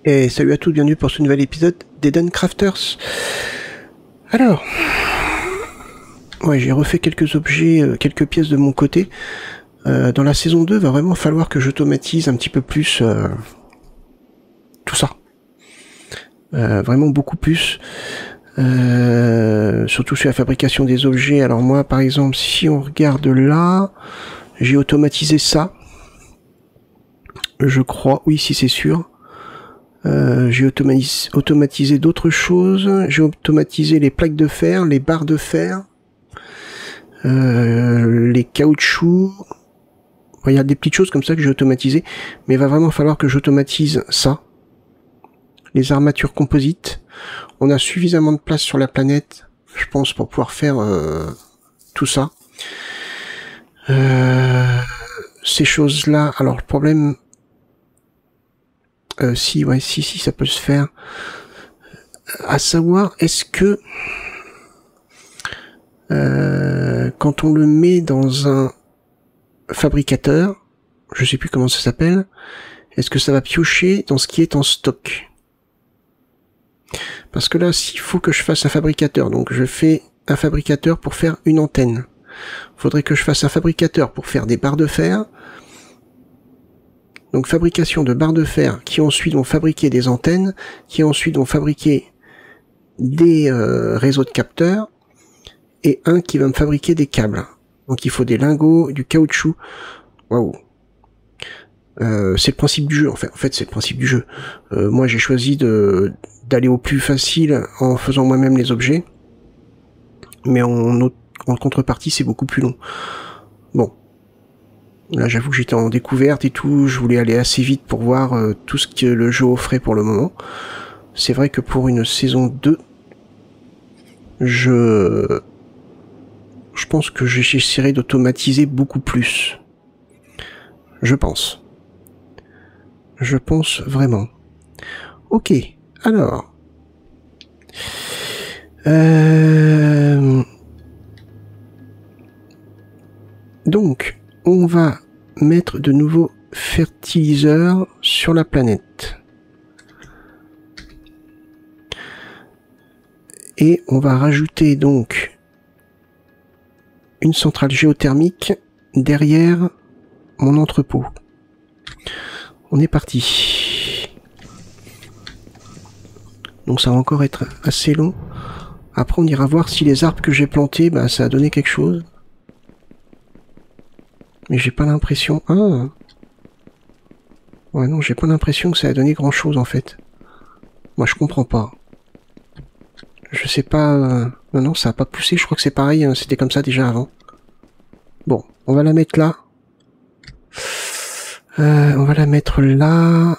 Et salut à tous, bienvenue pour ce nouvel épisode d'Eden Crafters. Alors, ouais, j'ai refait quelques objets, quelques pièces de mon côté. Dans la saison 2, va vraiment falloir que j'automatise un petit peu plus tout ça. Vraiment beaucoup plus. Surtout sur la fabrication des objets. Alors moi, par exemple, si on regarde là, j'ai automatisé ça. Je crois, oui, si c'est sûr. J'ai automatisé d'autres choses. J'ai automatisé les plaques de fer, les barres de fer, les caoutchoucs. Il y a des petites choses comme ça que j'ai automatisées, mais il va vraiment falloir que j'automatise ça. Les armatures composites. On a suffisamment de place sur la planète, je pense, pour pouvoir faire tout ça. Ces choses-là, alors le problème... si, ça peut se faire. À savoir, est-ce que quand on le met dans un fabricateur, je sais plus comment ça s'appelle, est-ce que ça va piocher dans ce qui est en stock? Parce que là, s'il faut que je fasse un fabricateur, donc je fais un fabricateur pour faire une antenne. Il faudrait que je fasse un fabricateur pour faire des barres de fer. Donc fabrication de barres de fer qui ensuite vont fabriquer des antennes, qui ensuite vont fabriquer des réseaux de capteurs, et un qui va me fabriquer des câbles. Donc il faut des lingots, du caoutchouc. Waouh. C'est le principe du jeu en fait c'est le principe du jeu. Moi j'ai choisi d'aller au plus facile en faisant moi-même les objets, mais en contrepartie c'est beaucoup plus long. Bon. Là, j'avoue que j'étais en découverte et tout, je voulais aller assez vite pour voir tout ce que le jeu offrait pour le moment. C'est vrai que pour une saison 2, je pense que j'essaierai d'automatiser beaucoup plus. Je pense. Je pense vraiment. Ok, alors... Donc... on va mettre de nouveaux fertiliseurs sur la planète. Et on va rajouter donc une centrale géothermique derrière mon entrepôt. On est parti. Donc ça va encore être assez long. Après on ira voir si les arbres que j'ai plantés, bah, ça a donné quelque chose. Mais j'ai pas l'impression... Ah. Ouais, non, j'ai pas l'impression que ça a donné grand chose, en fait. Moi, je comprends pas. Je sais pas... Non, non, ça a pas poussé, je crois que c'est pareil, hein. C'était comme ça déjà avant. Bon, on va la mettre là. On va la mettre là.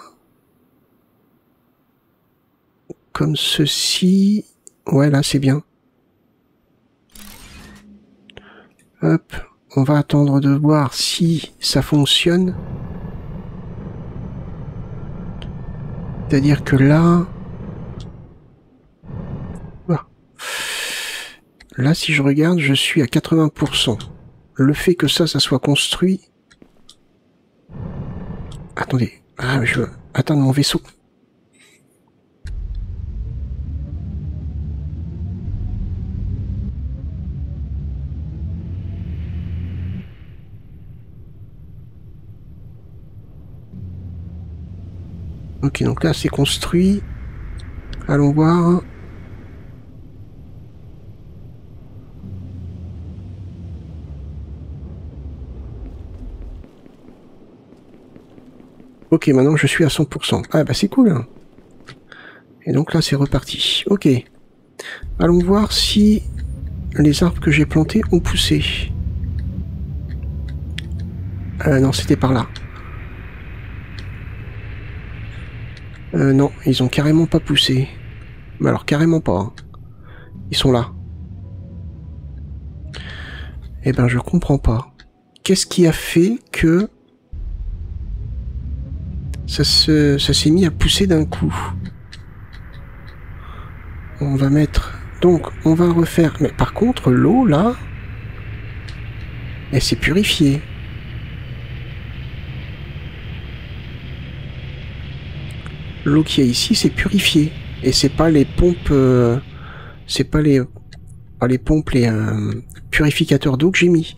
Comme ceci. Ouais, là, c'est bien. Hop. On va attendre de voir si ça fonctionne. C'est-à-dire que là... Là, si je regarde, je suis à 80%. Le fait que ça soit construit... Attendez. Ah, je veux atteindre mon vaisseau. Ok, donc là, c'est construit. Allons voir. Ok, maintenant, je suis à 100%. Ah, bah, c'est cool. Hein. Et donc là, c'est reparti. Ok. Allons voir si les arbres que j'ai plantés ont poussé. Non, c'était par là. Non, ils ont carrément pas poussé. Mais alors, carrément pas. Hein. Ils sont là. Eh ben, je comprends pas. Qu'est-ce qui a fait que... ça s'est mis à pousser d'un coup? On va mettre... Donc, on va refaire... Mais par contre, l'eau, là... elle s'est purifiée. l'eau qu'il y a ici, c'est purifié. Et c'est pas les pompes... c'est pas les pompes, les purificateurs d'eau que j'ai mis.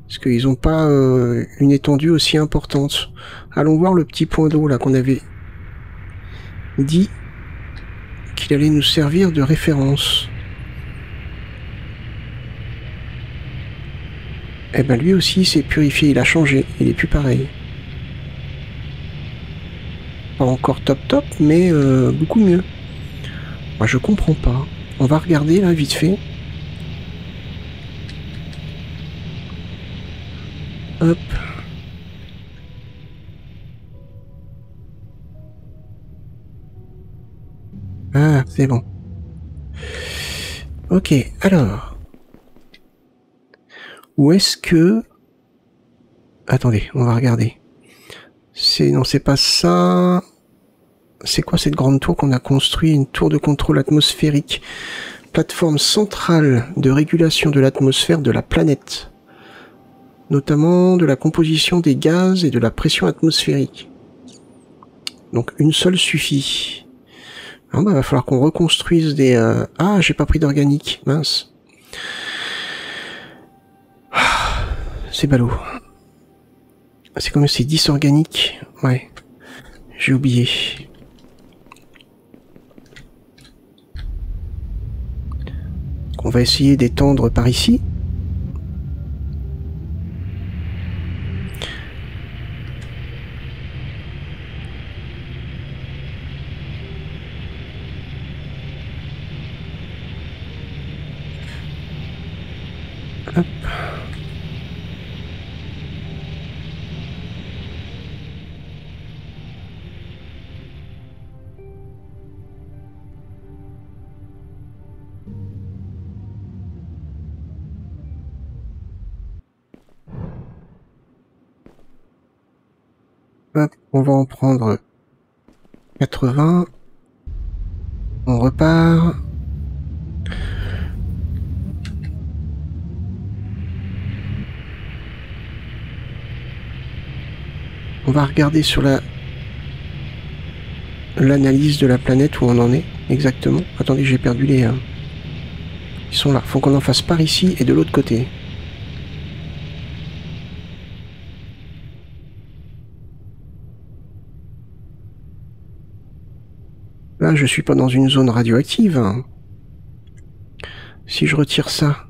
Parce qu'ils n'ont pas une étendue aussi importante. Allons voir le petit point d'eau là qu'on avait dit qu'il allait nous servir de référence. Eh ben lui aussi s'est purifié, il a changé, il est plus pareil. Pas encore top top, mais beaucoup mieux. Moi je comprends pas. On va regarder là vite fait. Hop. Ah, c'est bon. Ok, alors. Où est-ce que... Attendez, on va regarder. Non, c'est pas ça. C'est quoi cette grande tour qu'on a construite? Une tour de contrôle atmosphérique. Plateforme centrale de régulation de l'atmosphère de la planète. Notamment de la composition des gaz et de la pression atmosphérique. Donc une seule suffit. Ah bah, va falloir qu'on reconstruise des... Ah, j'ai pas pris d'organique, mince. Ah, c'est ballot. C'est comme c'est 10 organiques. Ouais, j'ai oublié. On va essayer d'étendre par ici. Hop. Hop, on va en prendre 80. On repart. On va regarder sur l'analyse de la planète où on en est exactement. Attendez, j'ai perdu les... Ils sont là. Faut qu'on en fasse par ici et de l'autre côté. Là, je suis pas dans une zone radioactive. Si je retire ça...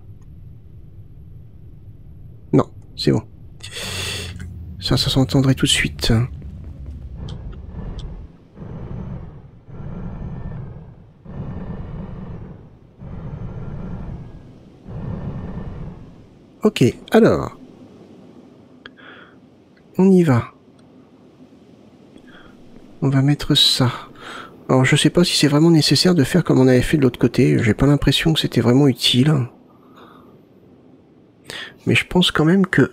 Non, c'est bon. Ça s'entendrait tout de suite. Ok, alors... On y va. On va mettre ça. Alors je sais pas si c'est vraiment nécessaire de faire comme on avait fait de l'autre côté. J'ai pas l'impression que c'était vraiment utile. Mais je pense quand même que...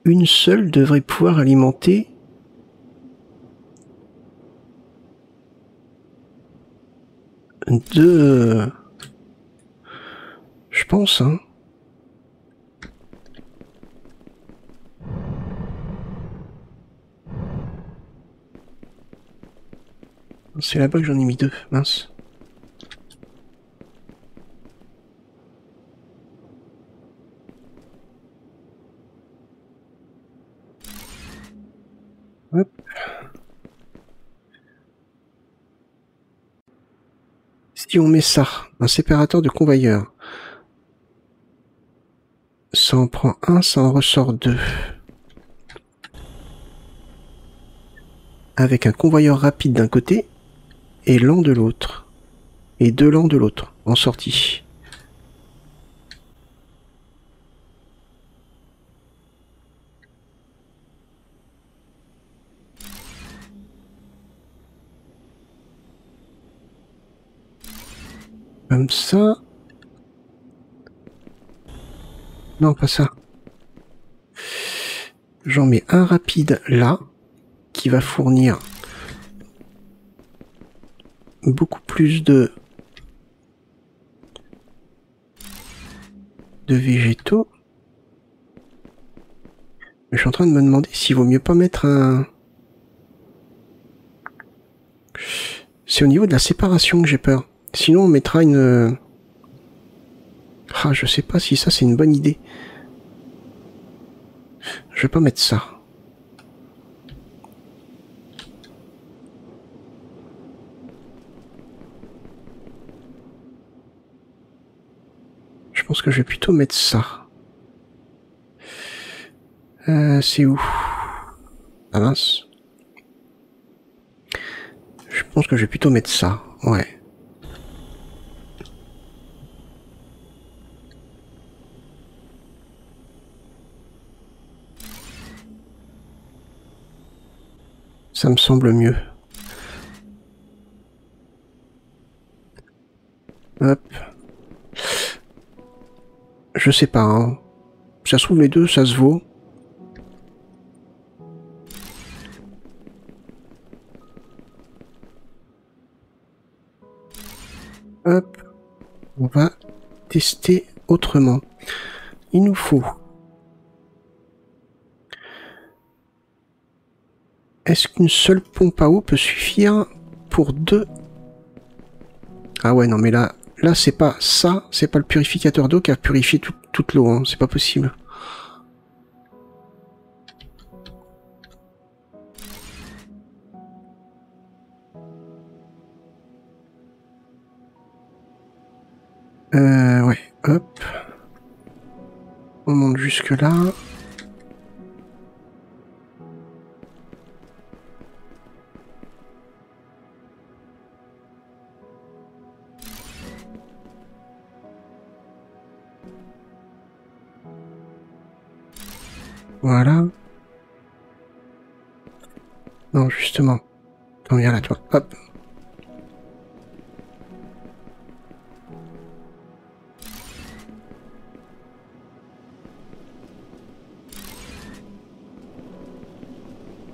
Une seule devrait pouvoir alimenter... deux... Je pense, hein. C'est là-bas que j'en ai mis deux, mince. Hop. Si on met ça, un séparateur de convoyeur, ça en prend un, ça en ressort deux. Avec un convoyeur rapide d'un côté et lent de l'autre. Et deux lents de l'autre, en sortie. Comme ça. Non, pas ça. J'en mets un rapide là, qui va fournir beaucoup plus de végétaux. Je suis en train de me demander s'il vaut mieux pas mettre un... C'est au niveau de la séparation que j'ai peur. Sinon on mettra une... Ah, je sais pas si ça c'est une bonne idée. Je vais pas mettre ça. Je pense que je vais plutôt mettre ça. C'est où? Ah mince. Je pense que je vais plutôt mettre ça. Ouais. Ça me semble mieux. Hop. Je sais pas, hein. Ça se trouve les deux, ça se vaut. Hop. On va tester autrement. Il nous faut... Est-ce qu'une seule pompe à eau peut suffire pour deux? Ah ouais, non mais là c'est pas ça, c'est pas le purificateur d'eau qui a purifié toute l'eau, hein. C'est pas possible. Ouais, hop. On monte jusque là. Voilà. Non, justement. Attends, viens là, toi. Hop.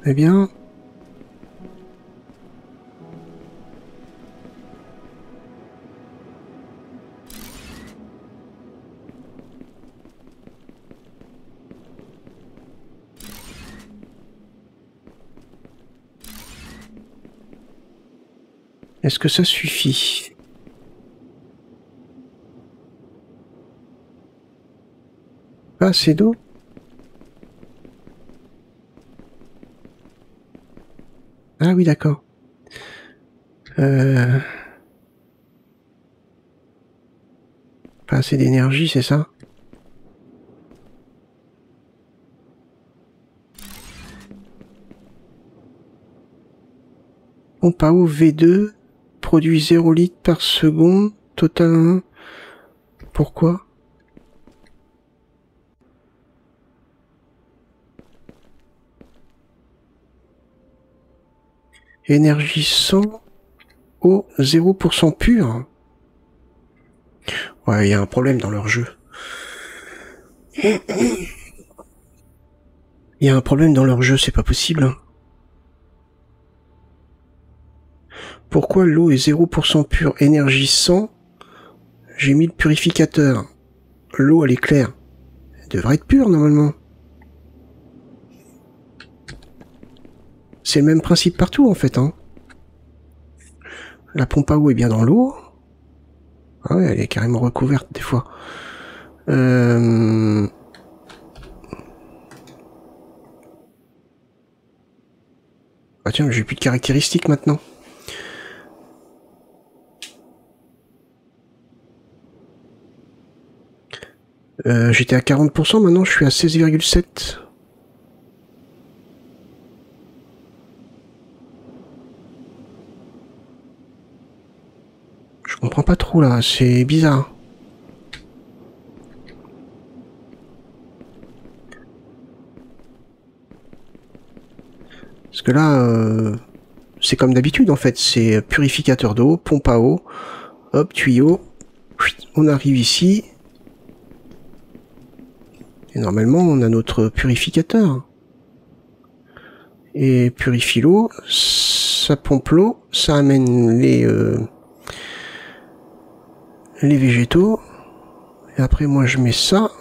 Eh bien... Est-ce que ça suffit? Pas assez d'eau? Ah oui, d'accord. Pas assez d'énergie, c'est ça? Pompe à eau V2 produit 0 litres par seconde, total 1. Pourquoi? Énergie 100, eau 0% pure. Ouais, il y a un problème dans leur jeu. Il y a un problème dans leur jeu, c'est pas possible. Pourquoi l'eau est 0% pure? Énergie 100, j'ai mis le purificateur. L'eau, elle est claire. Elle devrait être pure, normalement. C'est le même principe partout, en fait, hein. La pompe à eau est bien dans l'eau. Ah ouais, elle est carrément recouverte, des fois. Ah tiens, j'ai plus de caractéristiques, maintenant. J'étais à 40%, maintenant je suis à 16,7. Je comprends pas trop là, c'est bizarre. Parce que là, c'est comme d'habitude en fait, c'est purificateur d'eau, pompe à eau, hop, tuyau, on arrive ici. Et normalement, on a notre purificateur. Et purifie l'eau, ça pompe l'eau, ça amène les végétaux. Et après, moi, je mets ça.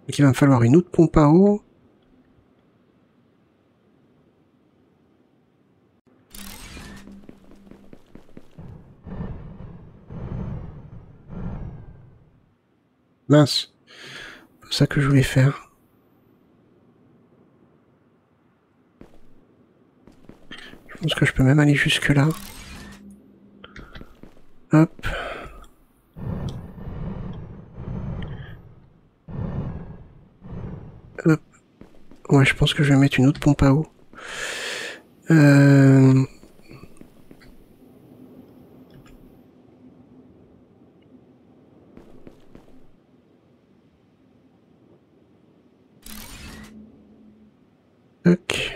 Donc il va me falloir une autre pompe à eau. Mince. C'est ça que je voulais faire. Je pense que je peux même aller jusque là. Hop. Hop. Ouais, je pense que je vais mettre une autre pompe à eau. Tac.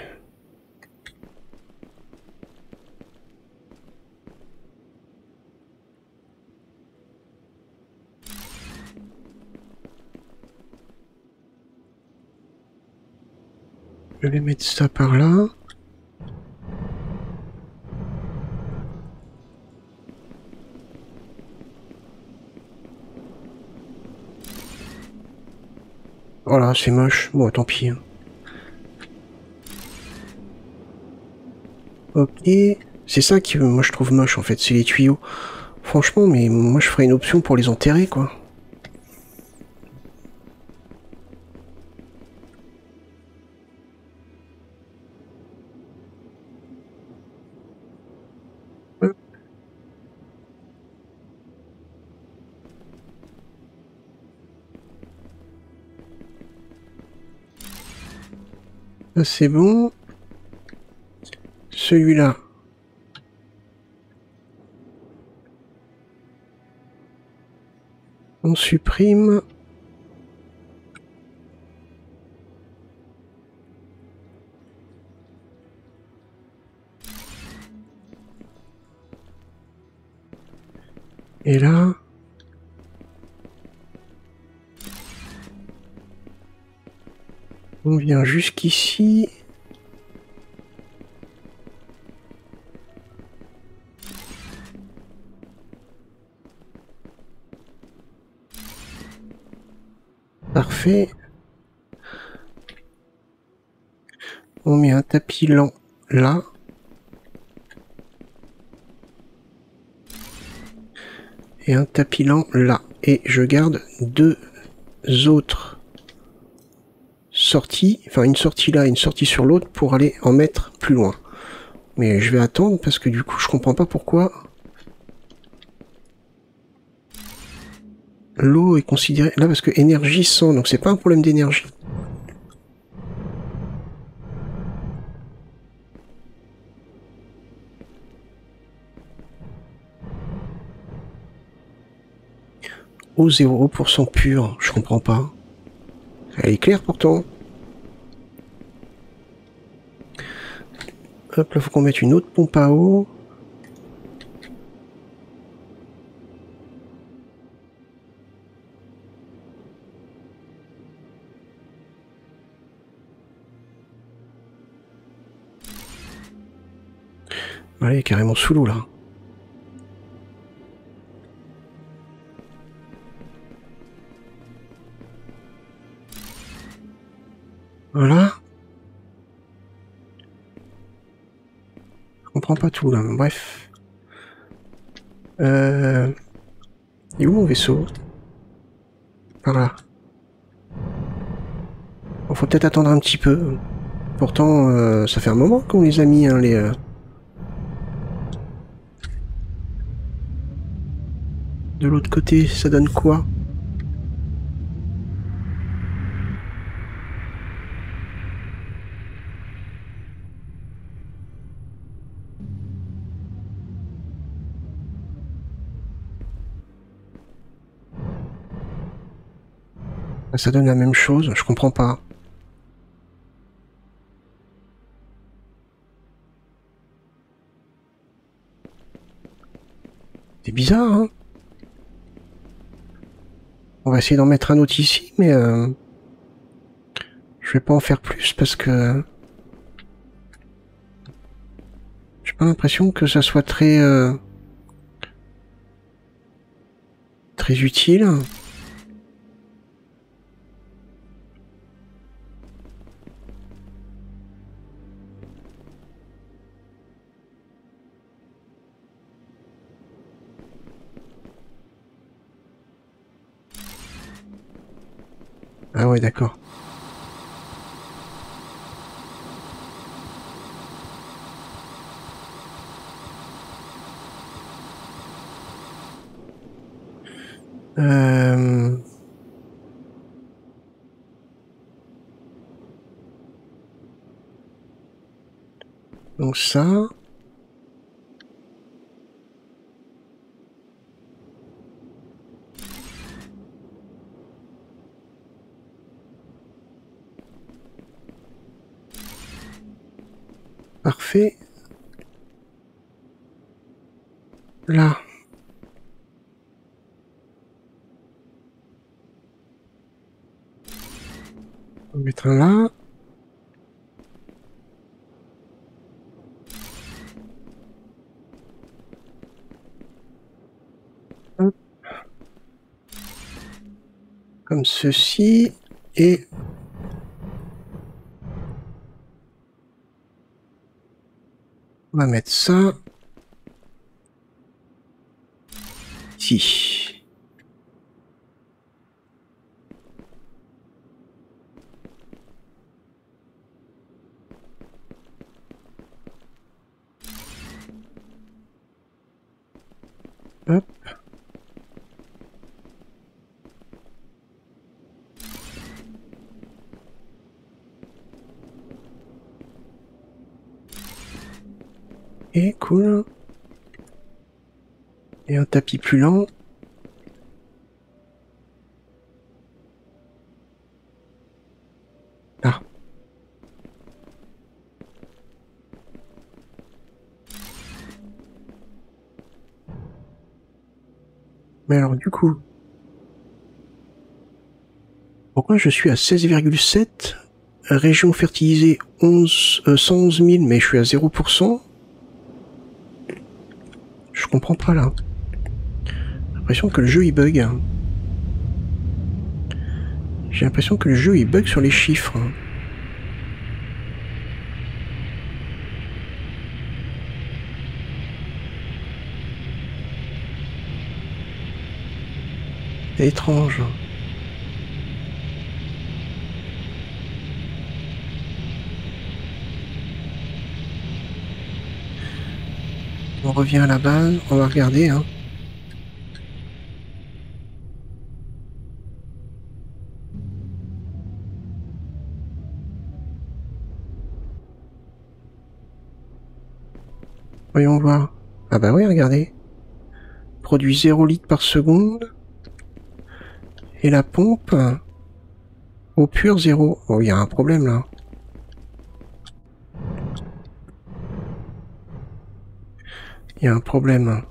Je vais mettre ça par là. Voilà, c'est moche. Bon, tant pis. Ok. C'est ça qui, moi, je trouve moche, en fait. C'est les tuyaux. Franchement, mais moi, je ferais une option pour les enterrer, quoi. Ça, c'est bon. Celui-là. On supprime. Et là... On vient jusqu'ici. Parfait. On met un tapis lent là. Et un tapis lent là. Et je garde deux autres sorties. Enfin, une sortie là et une sortie sur l'autre pour aller en mettre plus loin. Mais je vais attendre parce que du coup, je comprends pas pourquoi l'eau est considérée... Là, parce que énergie 100, donc c'est pas un problème d'énergie. Eau 0% pure, je comprends pas. Elle est claire pourtant. Hop, là, faut qu'on mette une autre pompe à eau. Voilà, elle est carrément sous l'eau, là. Voilà. Je comprends pas tout, là, mais bref. Il est où mon vaisseau? Par là. Bon, faut peut-être attendre un petit peu. Pourtant, ça fait un moment qu'on les a mis, hein, les... De l'autre côté, ça donne quoi? Ça donne la même chose, je comprends pas. C'est bizarre, hein? On va essayer d'en mettre un autre ici, mais... je vais pas en faire plus parce que... J'ai pas l'impression que ça soit très... très utile. Ah ouais, d'accord. Donc ça... Parfait. Là. On va mettre un là. Hop. Comme ceci. Et... on va mettre ça. Ici. Hop. Et cool. Et un tapis plus lent. Là. Mais alors du coup... pourquoi je suis à 16,7? Région fertilisée 111 000, mais je suis à 0%. Je comprends pas là. J'ai l'impression que le jeu il bug. J'ai l'impression que le jeu il bug sur les chiffres. C'est étrange. On revient à la base, on va regarder. Hein. Voyons voir. Ah bah oui, regardez. Produit 0 litres par seconde. Et la pompe, au pur 0. Oh, il y a un problème là. Il y a un problème.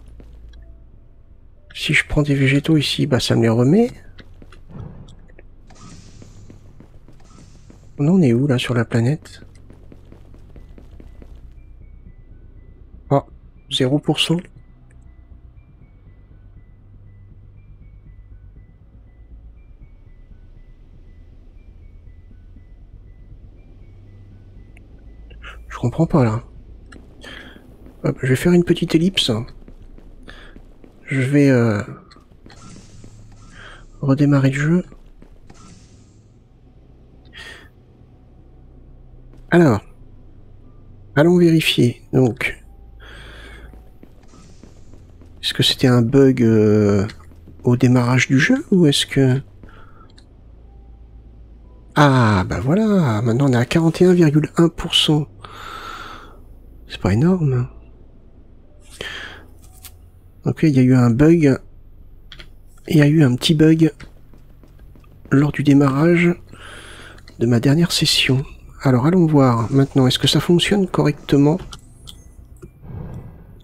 Si je prends des végétaux ici, bah ça me les remet. On en est où là sur la planète? Oh, 0%. Je comprends pas là. Hop, je vais faire une petite ellipse. Je vais redémarrer le jeu. Alors, allons vérifier. Donc, est-ce que c'était un bug au démarrage du jeu ou est-ce que... Ah, bah voilà, maintenant on est à 41,1%. C'est pas énorme. Ok, il y a eu un bug. Il y a eu un petit bug lors du démarrage de ma dernière session. Alors allons voir maintenant, est-ce que ça fonctionne correctement?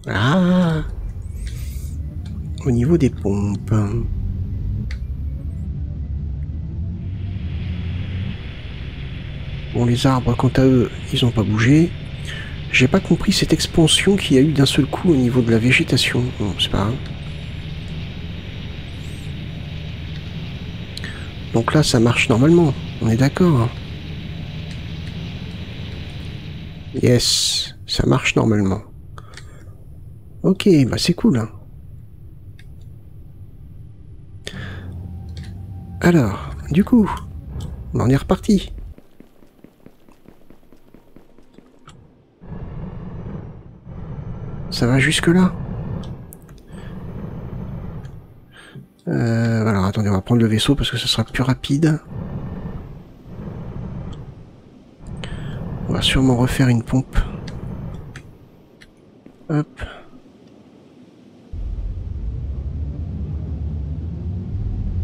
Ah, au niveau des pompes. Bon, les arbres, quant à eux, ils n'ont pas bougé. J'ai pas compris cette expansion qu'il y a eu d'un seul coup au niveau de la végétation. Bon, c'est pas grave. Donc là, ça marche normalement. On est d'accord. Yes, ça marche normalement. Ok, bah c'est cool. Alors, du coup, On en est reparti. Ça va jusque là. Alors attendez, on va prendre le vaisseau parce que ça sera plus rapide. On va sûrement refaire une pompe. Hop.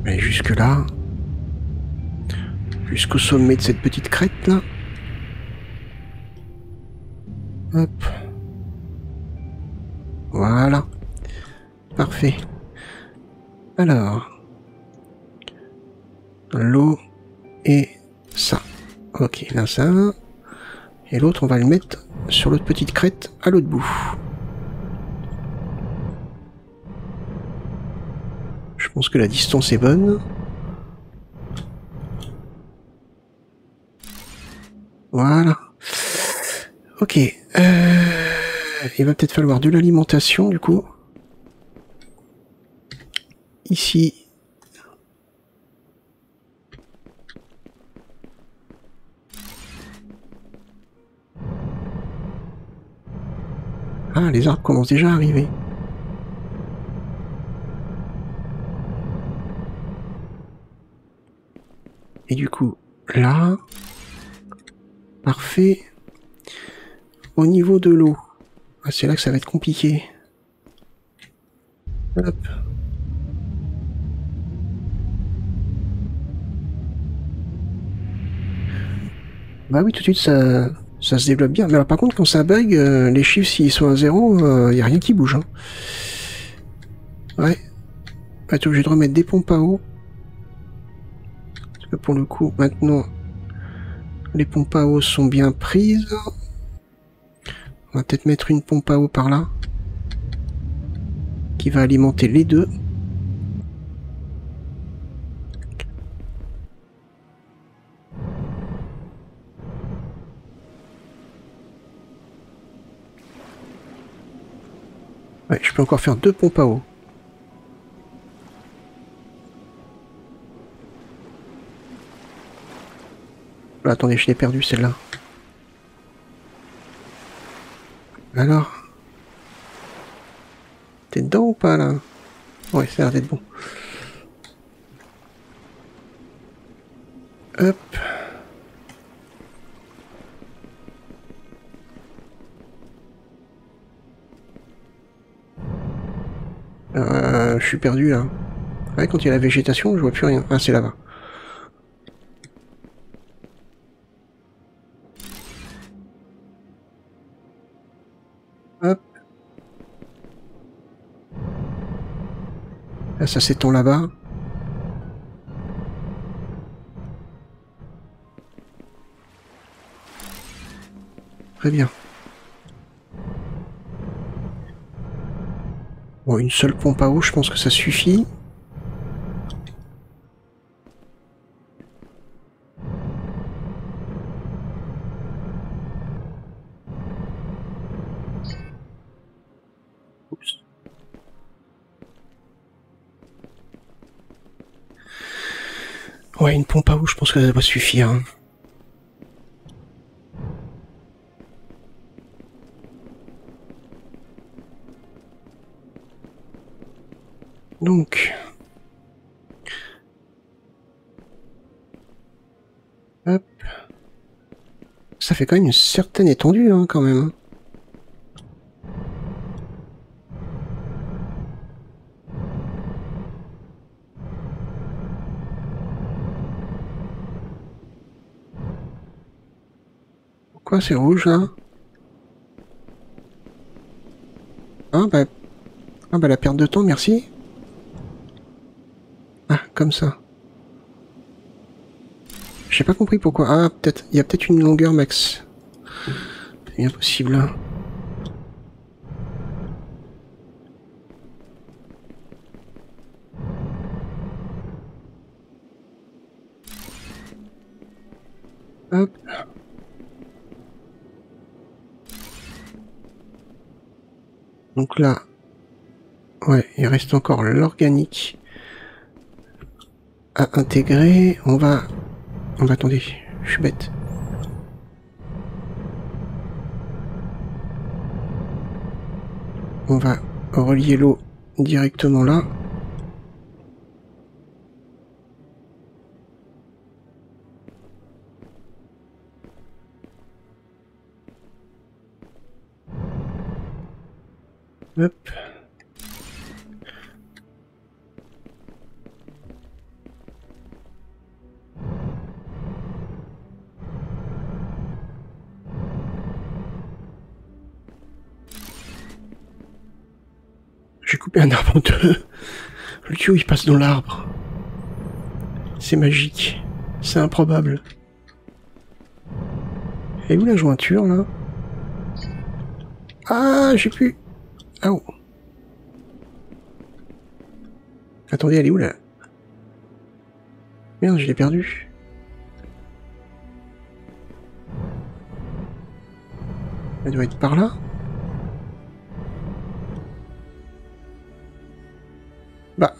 Et jusque là. Jusqu'au sommet de cette petite crête là. Hop. Voilà. Parfait. Alors. L'eau et ça. Ok, là ça. Et l'autre, on va le mettre sur l'autre petite crête à l'autre bout. Je pense que la distance est bonne. Voilà. Ok. Il va peut-être falloir de l'alimentation, du coup. Ici. Ah, les arbres commencent déjà à arriver. Et du coup, là... Parfait. Au niveau de l'eau, ah, c'est là que ça va être compliqué. Hop. Bah oui, tout de suite, ça se développe bien. Mais alors, par contre, quand ça bug, les chiffres, s'ils sont à 0, il n'y a rien qui bouge. Hein. Ouais. On va être obligé de remettre des pompes à eau. Parce que pour le coup, maintenant, les pompes à eau sont bien prises. On va peut-être mettre une pompe à eau par là. Qui va alimenter les deux. Ouais, je peux encore faire 2 pompes à eau. Là, attendez, je l'ai perdu celle-là. Alors, t'es dedans ou pas là? Ouais, ça a l'air d'être bon. Hop. Je suis perdu là. Ouais, quand il y a la végétation, je vois plus rien. Ah, c'est là-bas. Hop. Là, ça s'étend là-bas. Très bien. Bon, une seule pompe à eau, je pense que ça suffit. Oups. Ouais, une pompe à eau, je pense que ça doit suffire. Hein. Donc... Hop. Ça fait quand même une certaine étendue, hein, quand même. Pourquoi c'est rouge, là? Ah bah la perte de temps, merci. Ah, comme ça. J'ai pas compris pourquoi. Ah, peut-être. Il y a peut-être une longueur max. C'est bien possible. Hein. Hop. Donc là, ouais, il reste encore l'organique à intégrer. On va On va attendez, je suis bête. On va relier l'eau directement là. Hop. J'ai coupé un arbre en deux. Le tuyau il passe dans l'arbre. C'est magique. C'est improbable. Et où la jointure là? Ah, j'ai plus. Ah oh. Attendez, elle est où là? Merde, je l'ai perdue. Elle doit être par là. Bah.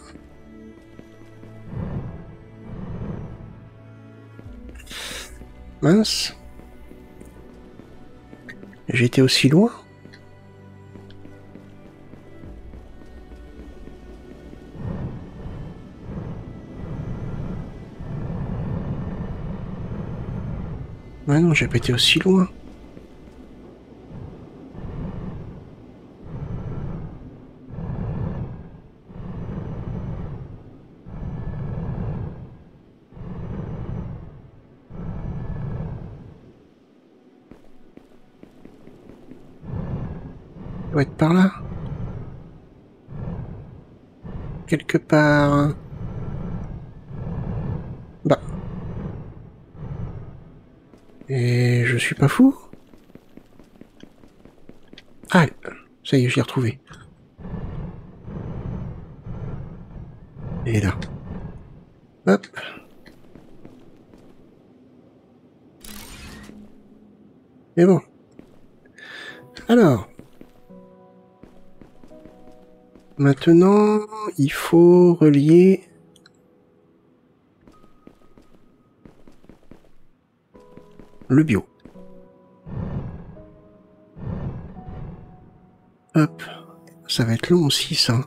Mince. J'ai été aussi loin. Ouais non, j'ai pas été aussi loin. Il doit être par là. Quelque part. Bah. Et je suis pas fou. Ah, ça y est, je l'ai retrouvé. Et là. Hop. Mais bon. Alors. Maintenant, il faut relier... le bio. Hop. Ça va être long aussi, ça.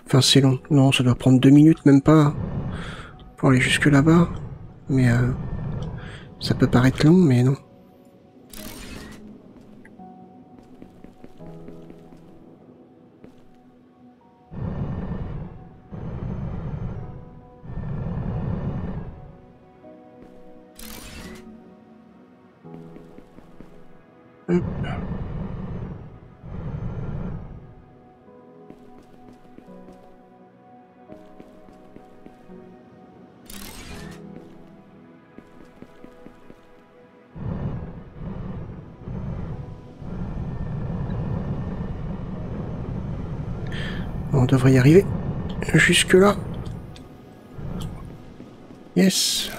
Enfin, c'est long. Non, ça doit prendre 2 minutes, même pas, pour aller jusque là-bas. Mais ça peut paraître long, mais non. Hop. On devrait y arriver. Jusque là. Yes.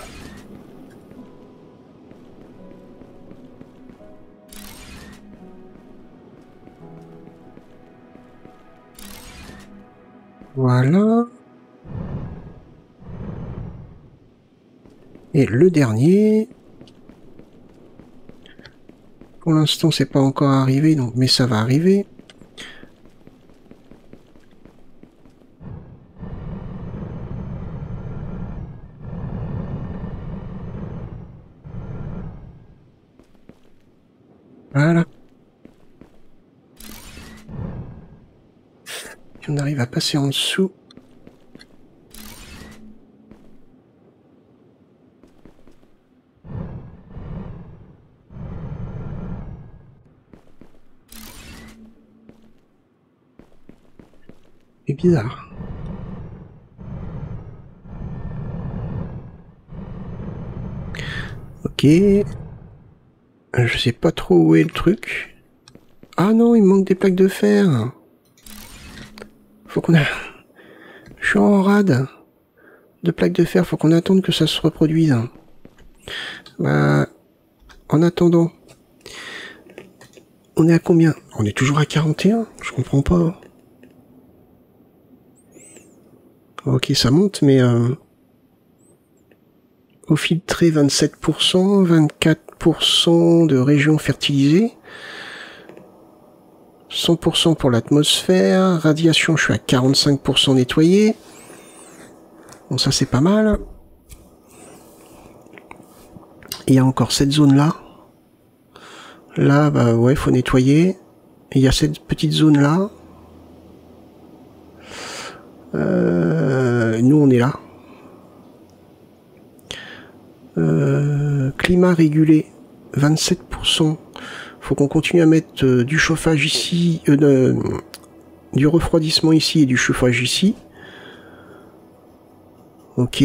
Voilà. Et le dernier. Pour l'instant, c'est pas encore arrivé, donc, mais ça va arriver. Voilà. Si on arrive à passer en dessous. C'est bizarre. Ok. Je sais pas trop où est le truc. Ah non, il me manque des plaques de fer. Faut qu'on a... Je suis en rade de plaques de fer, faut qu'on attende que ça se reproduise. Bah, en attendant, on est à combien? On est toujours à 41. Je Je comprends pas. Ok, ça monte, mais... Eau filtrée 27%, 24% de régions fertilisées, 100% pour l'atmosphère, radiation je suis à 45% nettoyé. Bon ça c'est pas mal. Il y a encore cette zone là. Là bah ouais faut nettoyer. Et il y a cette petite zone là. Nous on est là. Climat régulé 27%. Faut qu'on continue à mettre du chauffage ici, du refroidissement ici et du chauffage ici. Ok.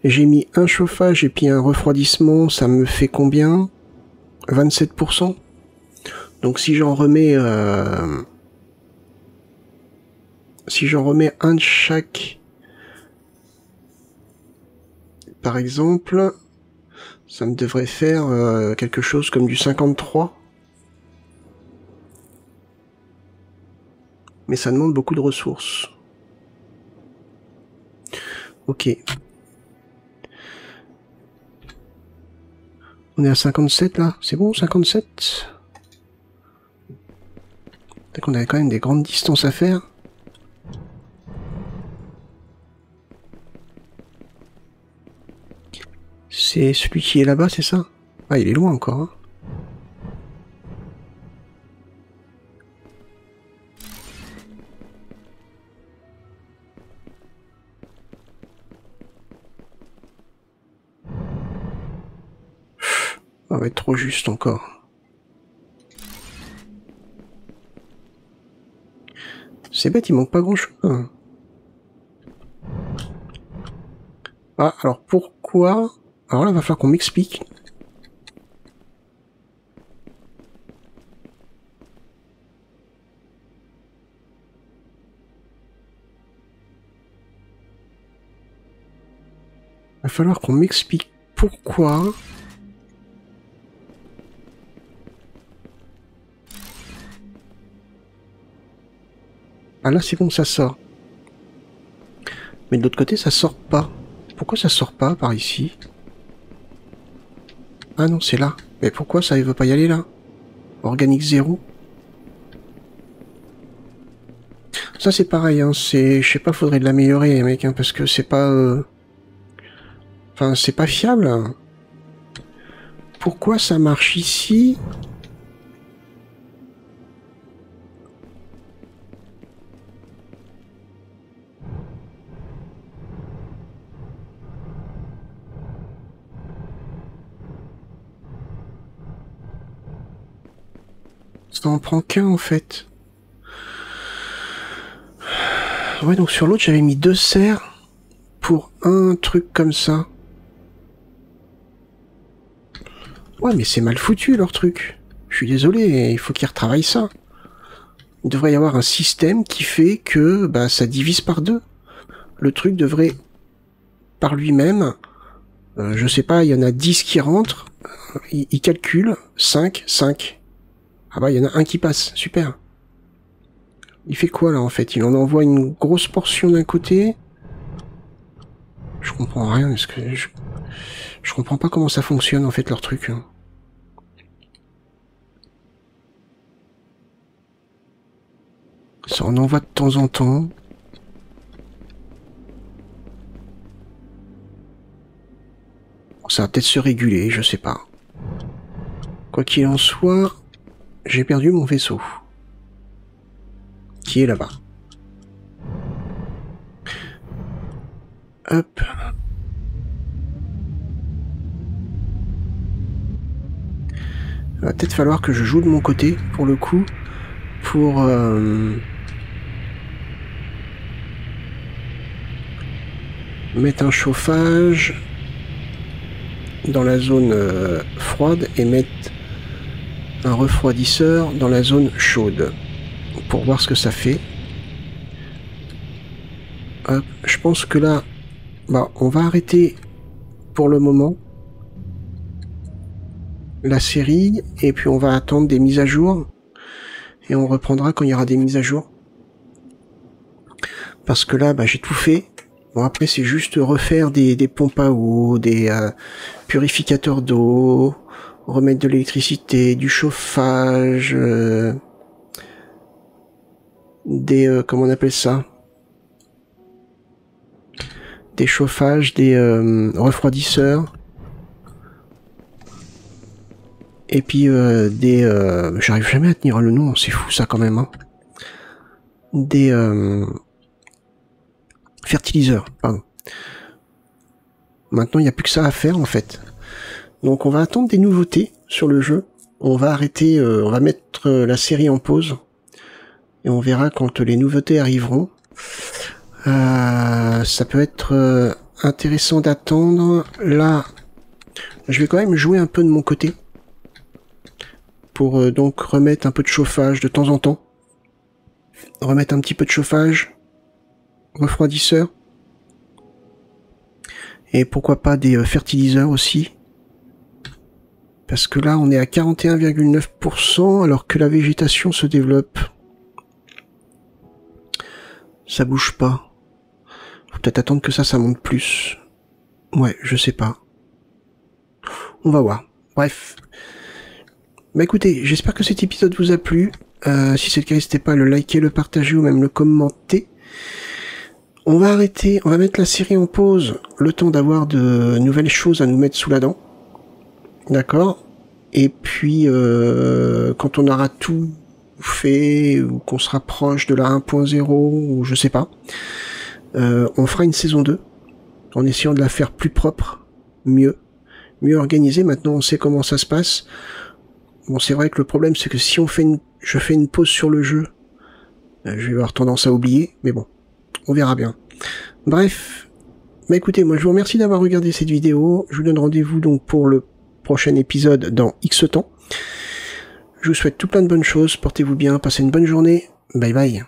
J'ai mis un chauffage et puis un refroidissement, ça me fait combien? 27%. Donc si j'en remets un de chaque, par exemple, ça me devrait faire quelque chose comme du 53. Mais ça demande beaucoup de ressources. Ok. On est à 57 là, c'est bon 57? Peut-être qu'on avait quand même des grandes distances à faire. C'est celui qui est là-bas, c'est ça? Ah, il est loin encore. Hein. Ça va être trop juste encore. C'est bête, il manque pas grand-chose. Ah, alors pourquoi... Alors là, il va falloir qu'on m'explique. Il va falloir qu'on m'explique pourquoi... Ah là, c'est bon, ça sort. Mais de l'autre côté, ça sort pas. Pourquoi ça sort pas par ici? Ah non, c'est là. Mais pourquoi ça ne veut pas y aller là? Organique 0. Ça c'est pareil, hein. C'est... Je sais pas, faudrait de l'améliorer, mec, hein, parce que c'est pas... Enfin, c'est pas fiable. Pourquoi ça marche ici? Ça en prend qu'un en fait. Ouais, donc sur l'autre j'avais mis 2 serres pour un truc comme ça. Ouais, mais c'est mal foutu leur truc. Je suis désolé, il faut qu'ils retravaillent ça. Il devrait y avoir un système qui fait que bah, ça divise par 2. Le truc devrait, par lui-même, je sais pas, il y en a 10 qui rentrent, il calcule 5, 5. Ah bah, il y en a un qui passe, super. Il fait quoi là en fait? Il en envoie une grosse portion d'un côté. Je comprends rien, parce que je comprends pas comment ça fonctionne en fait leur truc. Hein. Ça en envoie de temps en temps. Ça va peut-être se réguler, je sais pas. Quoi qu'il en soit, j'ai perdu mon vaisseau. Qui est là-bas. Hop. Il va peut-être falloir que je joue de mon côté, pour le coup, pour... mettre un chauffage dans la zone froide et mettre un refroidisseur dans la zone chaude pour voir ce que ça fait. Hop, je pense que là, bah, on va arrêter pour le moment la série et puis on va attendre des mises à jour et on reprendra quand il y aura des mises à jour. Parce que là, bah, j'ai tout fait. Bon, après, c'est juste refaire des pompes à eau, des purificateurs d'eau, remettre de l'électricité, du chauffage, comment on appelle ça? Des chauffages, des refroidisseurs. Et puis j'arrive jamais à tenir le nom, c'est fou ça quand même, hein. Des fertiliseurs, pardon. Maintenant, il n'y a plus que ça à faire en fait. Donc on va attendre des nouveautés sur le jeu. On va arrêter, on va mettre la série en pause. Et on verra quand les nouveautés arriveront. Ça peut être intéressant d'attendre. Là, je vais quand même jouer un peu de mon côté. Pour donc remettre un peu de chauffage de temps en temps. Remettre un petit peu de chauffage. Refroidisseur. Et pourquoi pas des fertiliseurs aussi. Parce que là, on est à 41,9% alors que la végétation se développe. Ça bouge pas. Faut peut-être attendre que ça monte plus. Ouais, je sais pas. On va voir. Bref. Bah écoutez, j'espère que cet épisode vous a plu. Si c'est le cas, n'hésitez pas à le liker, le partager ou même le commenter. On va arrêter, on va mettre la série en pause, le temps d'avoir de nouvelles choses à nous mettre sous la dent. D'accord? Et puis, quand on aura tout fait, ou qu'on se rapproche de la 1.0, ou je sais pas, on fera une saison 2, en essayant de la faire plus propre, mieux organisée. Maintenant, on sait comment ça se passe. Bon, c'est vrai que le problème, c'est que si je fais une pause sur le jeu, je vais avoir tendance à oublier, mais bon, on verra bien. Bref, bah écoutez, moi je vous remercie d'avoir regardé cette vidéo. Je vous donne rendez-vous donc pour le prochain épisode dans X temps. Je vous souhaite tout plein de bonnes choses, portez-vous bien, passez une bonne journée, bye bye.